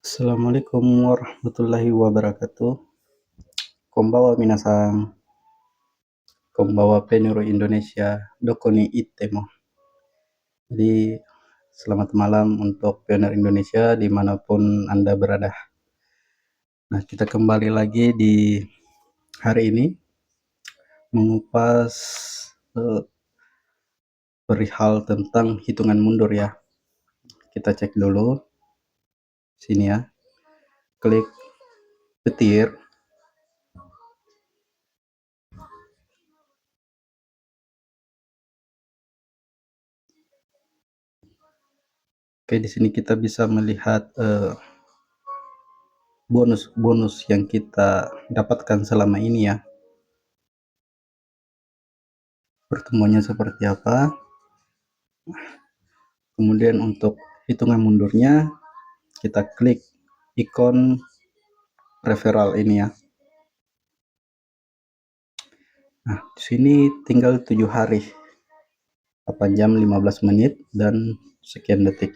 Assalamualaikum warahmatullahi wabarakatuh. Konbanwa minasan. Konbanwa penero Indonesia. Doko ni itte mo. Jadi selamat malam untuk pioner Indonesia dimanapun Anda berada. Nah, kita kembali lagi di hari ini mengupas perihal tentang hitungan mundur ya. Kita cek dulu sini ya. Klik petir. Oke, di sini kita bisa melihat bonus-bonus yang kita dapatkan selama ini ya. Pertemuannya seperti apa. Kemudian untuk hitungan mundurnya kita klik ikon referral ini ya. Nah, di sini tinggal 7 hari, 8 jam 15 menit dan sekian detik.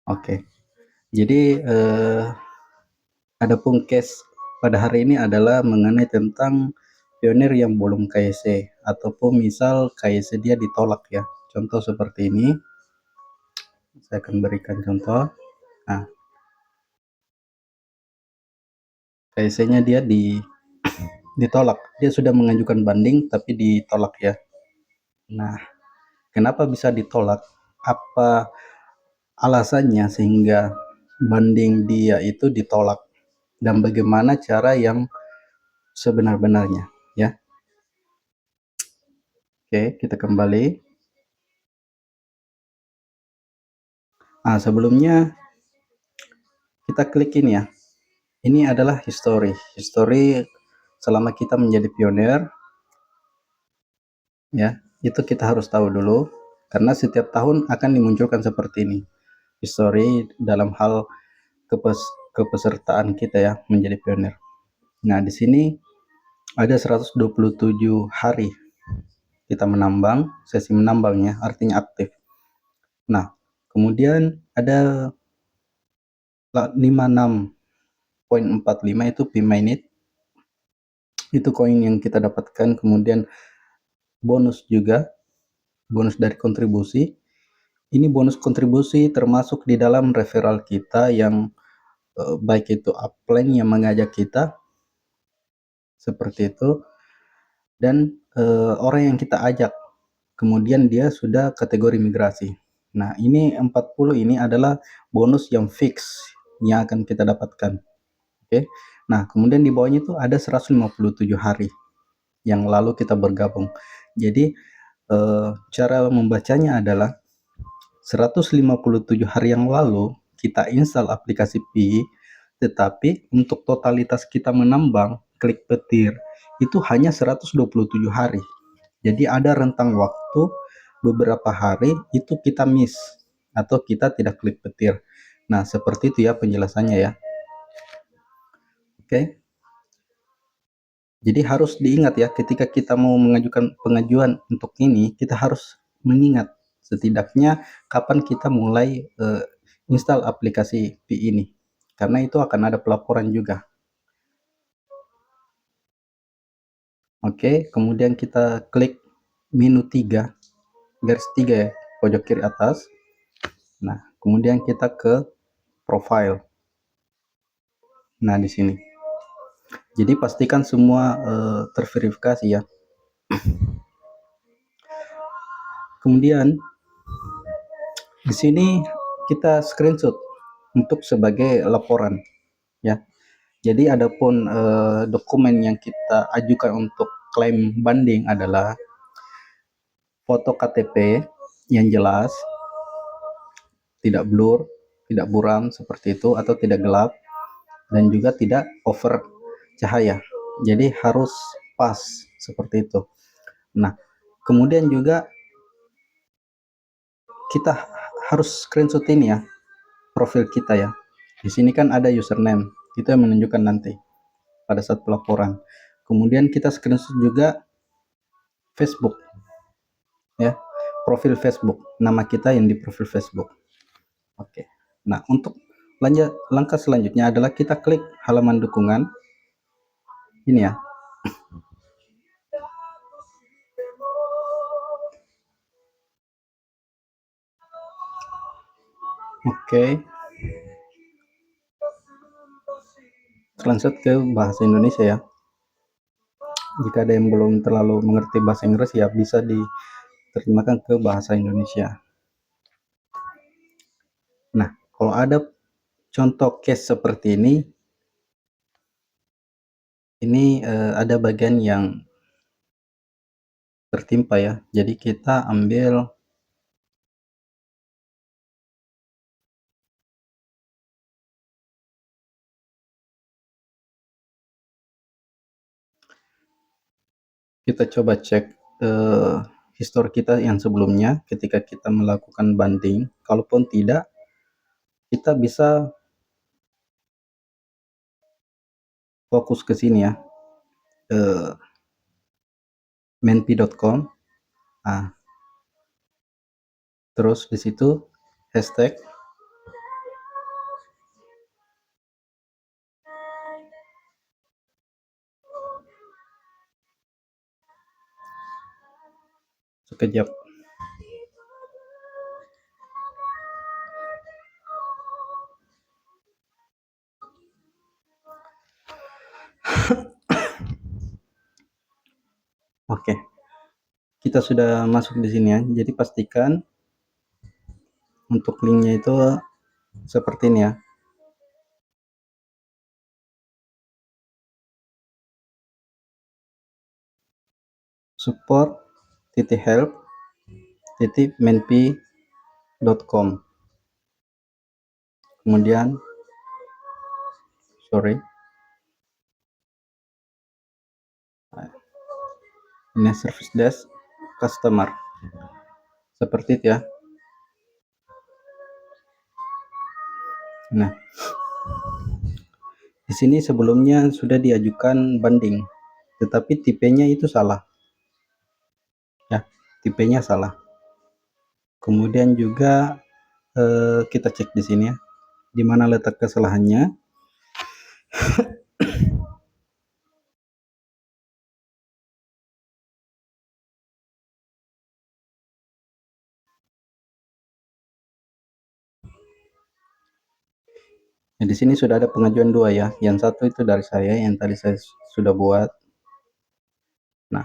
Oke. Jadi adapun case pada hari ini adalah mengenai tentang pionir yang belum KYC ataupun misal KYC dia ditolak ya. Contoh seperti ini. Saya akan berikan contoh. Nah, KYC-nya dia ditolak. Dia sudah mengajukan banding tapi ditolak ya. Nah, kenapa bisa ditolak? Apa alasannya sehingga banding dia itu ditolak? Dan bagaimana cara yang sebenar-benarnya ya. Oke, kita kembali. Nah, sebelumnya kita klik ini ya. Ini adalah history selama kita menjadi pionir ya. Itu kita harus tahu dulu karena setiap tahun akan dimunculkan seperti ini. History dalam hal kepesertaan kita ya menjadi pionir. Nah, di sini ada 127 hari kita menambang, sesi menambangnya artinya aktif. Nah, kemudian ada 56.45 itu P-Minute. Itu koin yang kita dapatkan, kemudian bonus juga, bonus dari kontribusi. Ini bonus kontribusi termasuk di dalam referral kita yang baik itu upline yang mengajak kita seperti itu dan orang yang kita ajak kemudian dia sudah kategori migrasi. Nah, ini 40 ini adalah bonus yang fix yang akan kita dapatkan. Oke. Nah, kemudian di bawahnya itu ada 157 hari yang lalu kita bergabung. Jadi cara membacanya adalah 157 hari yang lalu kita install aplikasi Pi, tetapi untuk totalitas kita menambang klik petir itu hanya 127 hari. Jadi ada rentang waktu beberapa hari itu kita miss atau kita tidak klik petir. Nah, seperti itu ya penjelasannya ya. Oke. Jadi harus diingat ya ketika kita mau mengajukan pengajuan untuk ini, kita harus mengingat setidaknya kapan kita mulai install aplikasi Pi ini. Karena itu akan ada pelaporan juga. Oke, kemudian kita klik menu 3, garis 3 ya, pojok kiri atas. Nah, kemudian kita ke profile. Nah, di sini. Jadi pastikan semua terverifikasi ya. Kemudian di sini kita screenshot untuk sebagai laporan ya. Jadi adapun dokumen yang kita ajukan untuk klaim banding adalah foto KTP yang jelas, tidak blur, tidak buram seperti itu atau tidak gelap dan juga tidak over cahaya. Jadi harus pas seperti itu. Nah, kemudian juga kita harus screenshot ini ya, profil kita ya. Di sini kan ada username, itu yang menunjukkan nanti pada saat pelaporan. Kemudian kita screenshot juga Facebook ya, profil Facebook, nama kita yang di profil Facebook. Oke. Nah, untuk langkah selanjutnya adalah kita klik halaman dukungan. Ini ya. Oke. Translate ke bahasa Indonesia ya. Jika ada yang belum terlalu mengerti bahasa Inggris ya bisa diterjemahkan ke bahasa Indonesia. Nah, kalau ada contoh case seperti ini ada bagian yang tertimpa ya. Jadi kita ambil kita coba cek histori kita yang sebelumnya ketika kita melakukan banding. Kalaupun tidak, kita bisa fokus ke sini ya, menpi.com. Nah, terus di situ hashtag sekejap. Oke, kita sudah masuk di sini ya. Jadi pastikan untuk linknya itu seperti ini ya. support.help.menpi.com. Kemudian ini service desk customer. Seperti itu ya. Nah, di sini sebelumnya sudah diajukan banding, tetapi tipenya itu salah. Ya, tipenya salah. Kemudian juga kita cek di sini ya, di mana letak kesalahannya. Nah, di sini sudah ada pengajuan dua ya. Yang satu itu dari saya, yang tadi saya sudah buat. Nah,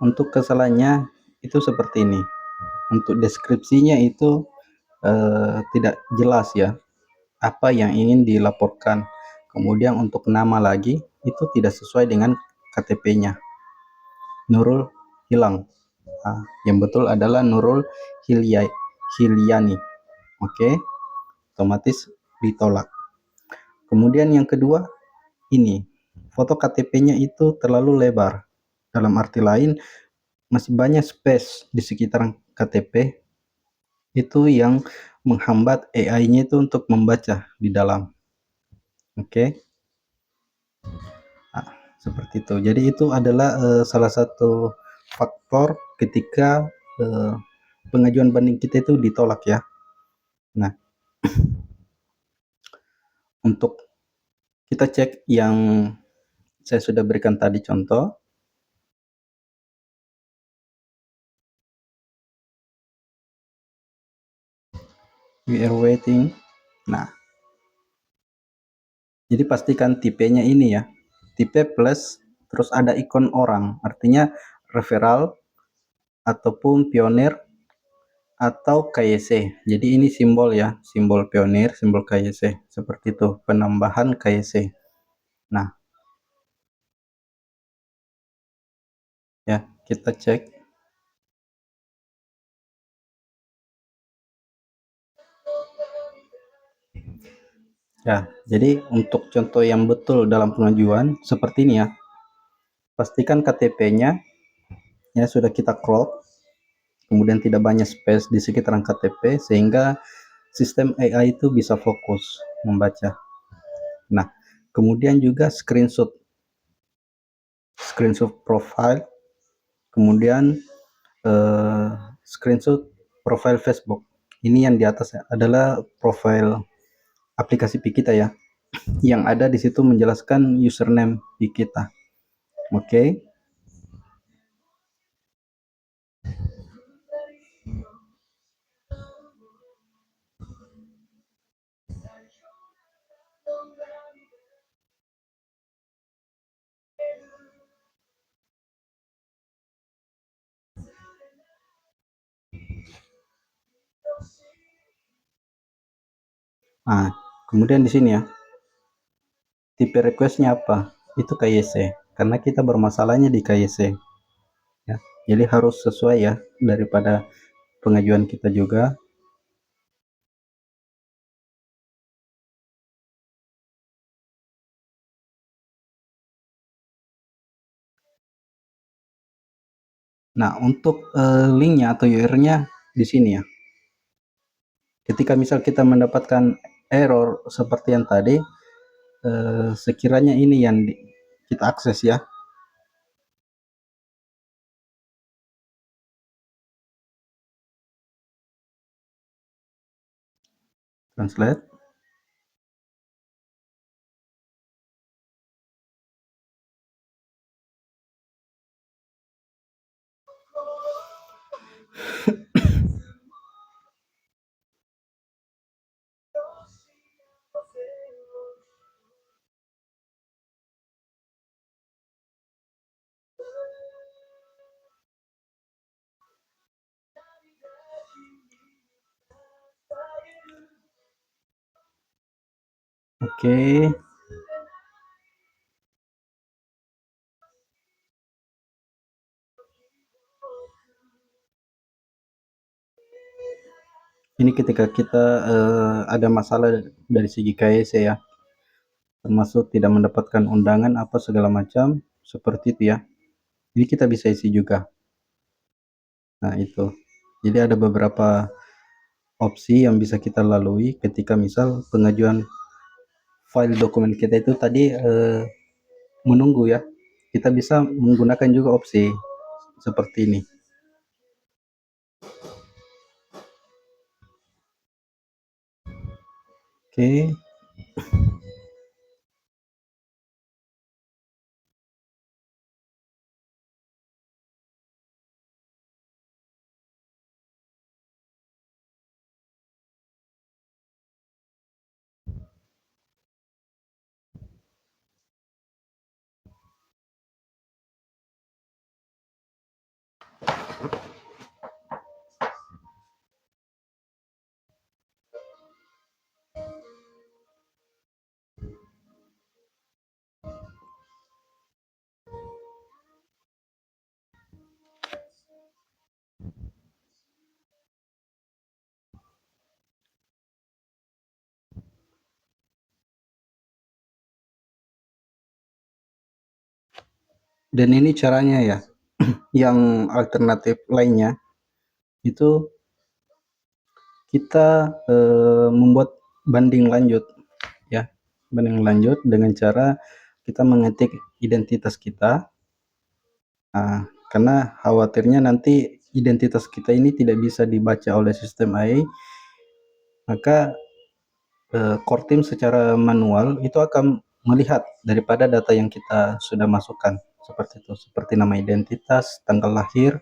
untuk kesalahannya itu seperti ini. Untuk deskripsinya itu tidak jelas ya, apa yang ingin dilaporkan. Kemudian untuk nama lagi itu tidak sesuai dengan KTP-nya. Nurul hilang. Nah, yang betul adalah Nurul Hilyani. Oke, otomatis ditolak. Kemudian yang kedua, ini foto KTP-nya itu terlalu lebar. Dalam arti lain, masih banyak space di sekitar KTP itu yang menghambat AI-nya itu untuk membaca di dalam. Oke. Nah, seperti itu. Jadi itu adalah salah satu faktor ketika pengajuan banding kita itu ditolak ya. Nah, untuk kita cek yang saya sudah berikan tadi contoh. We are waiting. Nah, jadi pastikan tipenya ini ya. Tipe plus, terus ada ikon orang. Artinya referral ataupun pionir atau KYC. Jadi ini simbol ya, simbol pionir, simbol KYC. Seperti itu, penambahan KYC. Nah, ya, kita cek. Ya, jadi untuk contoh yang betul dalam pengajuan seperti ini ya. Pastikan KTP-nya ya sudah kita crop, kemudian tidak banyak space di sekitaran KTP sehingga sistem AI itu bisa fokus membaca. Nah, kemudian juga screenshot profile, kemudian screenshot profile Facebook. Ini yang di atas adalah profil aplikasi Pi kita ya. Yang ada di situ menjelaskan username Pi kita. Oke. Nah, kemudian di sini ya, tipe requestnya apa? Itu KYC, karena kita bermasalahnya di KYC. Ya, jadi harus sesuai ya daripada pengajuan kita juga. Nah, untuk linknya atau URL-nya di sini ya. Ketika misal kita mendapatkan error seperti yang tadi, sekiranya ini yang kita akses ya. Translate. Oke. Ini ketika kita ada masalah dari segi KYC ya, termasuk tidak mendapatkan undangan apa segala macam seperti itu ya. Ini kita bisa isi juga. Nah, itu. Jadi ada beberapa opsi yang bisa kita lalui ketika misal pengajuan file dokumen kita itu tadi menunggu ya. Kita bisa menggunakan juga opsi seperti ini. Oke. Dan ini caranya ya. Yang alternatif lainnya itu kita membuat banding lanjut ya. Banding lanjut dengan cara kita mengetik identitas kita. Nah, karena khawatirnya nanti identitas kita ini tidak bisa dibaca oleh sistem AI, maka core team secara manual itu akan melihat daripada data yang kita sudah masukkan seperti itu, seperti nama identitas, tanggal lahir,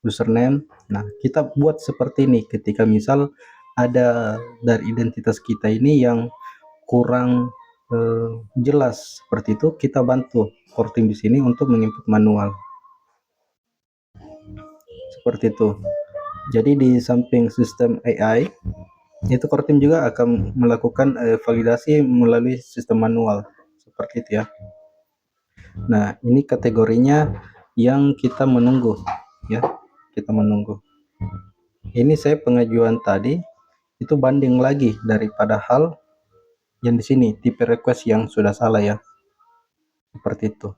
username. Nah, kita buat seperti ini ketika misal ada dari identitas kita ini yang kurang jelas seperti itu, kita bantu core team di sini untuk menginput manual seperti itu. Jadi di samping sistem AI itu core team juga akan melakukan validasi melalui sistem manual seperti itu ya. Nah, ini kategorinya yang kita menunggu ya, kita menunggu. Ini saya pengajuan tadi itu banding lagi daripada hal yang di sini tipe request yang sudah salah ya, seperti itu.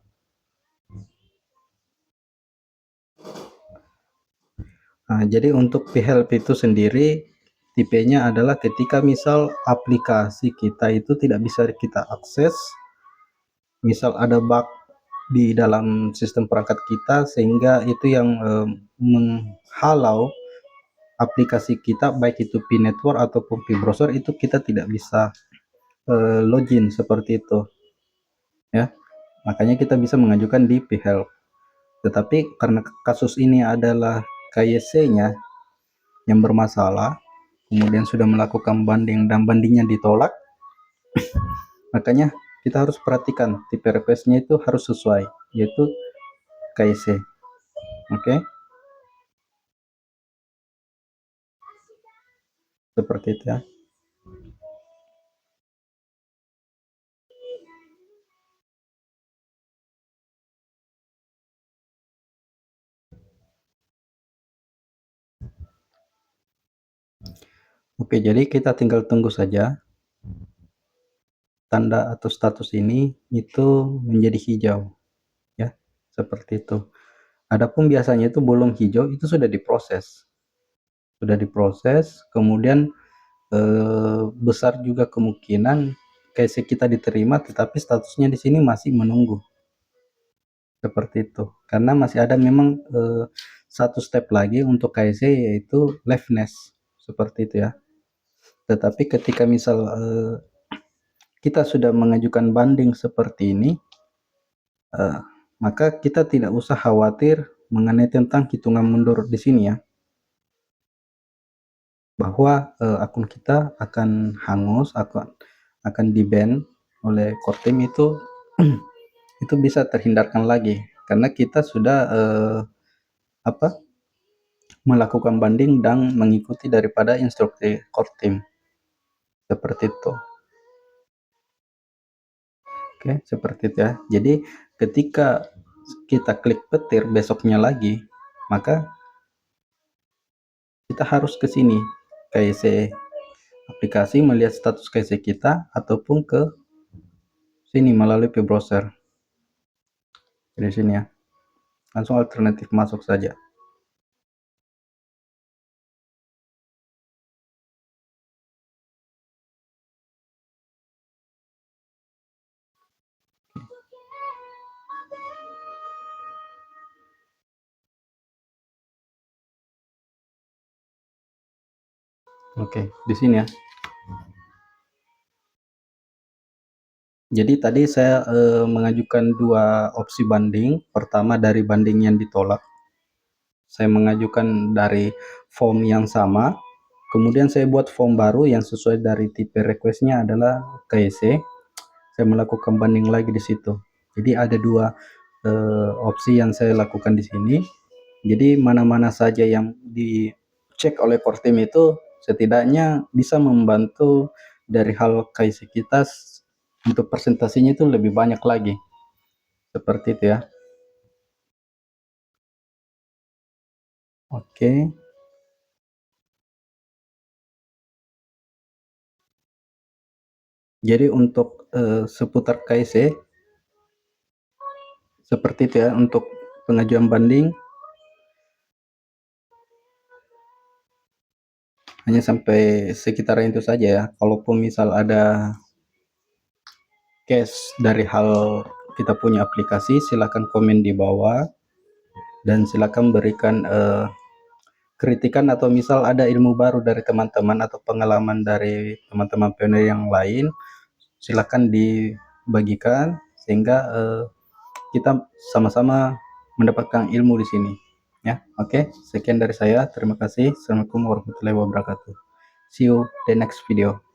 Nah, jadi untuk P-Help itu sendiri tipenya adalah ketika misal aplikasi kita itu tidak bisa kita akses, misal ada bug di dalam sistem perangkat kita sehingga itu yang menghalau aplikasi kita, baik itu P-Network ataupun P-Browser, itu kita tidak bisa login seperti itu ya. Makanya kita bisa mengajukan di P-Help. Tetapi karena kasus ini adalah KYC-nya yang bermasalah, kemudian sudah melakukan banding dan bandingnya ditolak, makanya kita harus perhatikan tipe request-nya itu harus sesuai, yaitu KYC. Oke, seperti itu ya. Oke, jadi kita tinggal tunggu saja tanda atau status ini itu menjadi hijau ya, seperti itu. Adapun biasanya itu belum hijau, itu sudah diproses, kemudian besar juga kemungkinan case kita diterima, tetapi statusnya di sini masih menunggu, seperti itu. Karena masih ada memang satu step lagi untuk KC, yaitu liveness, seperti itu ya. Tetapi ketika misal kita sudah mengajukan banding seperti ini, maka kita tidak usah khawatir mengenai tentang hitungan mundur di sini ya, bahwa akun kita akan hangus, akan di-ban oleh core team itu itu bisa terhindarkan lagi karena kita sudah melakukan banding dan mengikuti daripada instruksi core team, seperti itu. Oke, seperti itu ya. Jadi ketika kita klik petir besoknya lagi, maka kita harus ke sini, KYC aplikasi, melihat status KYC kita, ataupun ke sini melalui P-Browser. Di sini ya, langsung alternatif masuk saja. Oke, di sini ya. Jadi tadi saya mengajukan dua opsi banding. Pertama dari banding yang ditolak, saya mengajukan dari form yang sama, kemudian saya buat form baru yang sesuai dari tipe requestnya adalah KYC. Saya melakukan banding lagi di situ. Jadi ada dua opsi yang saya lakukan di sini. Jadi mana-mana saja yang dicek oleh core team itu setidaknya bisa membantu dari hal KYC kita untuk presentasinya itu lebih banyak lagi, seperti itu ya. Oke, jadi untuk seputar KYC seperti itu ya, untuk pengajuan banding hanya sampai sekitaran itu saja ya. Kalaupun misal ada case dari hal kita punya aplikasi, silakan komen di bawah dan silakan berikan kritikan, atau misal ada ilmu baru dari teman-teman atau pengalaman dari teman-teman pionir yang lain, silakan dibagikan sehingga kita sama-sama mendapatkan ilmu di sini ya. Oke, sekian dari saya, terima kasih. Assalamualaikum warahmatullahi wabarakatuh. See you the next video.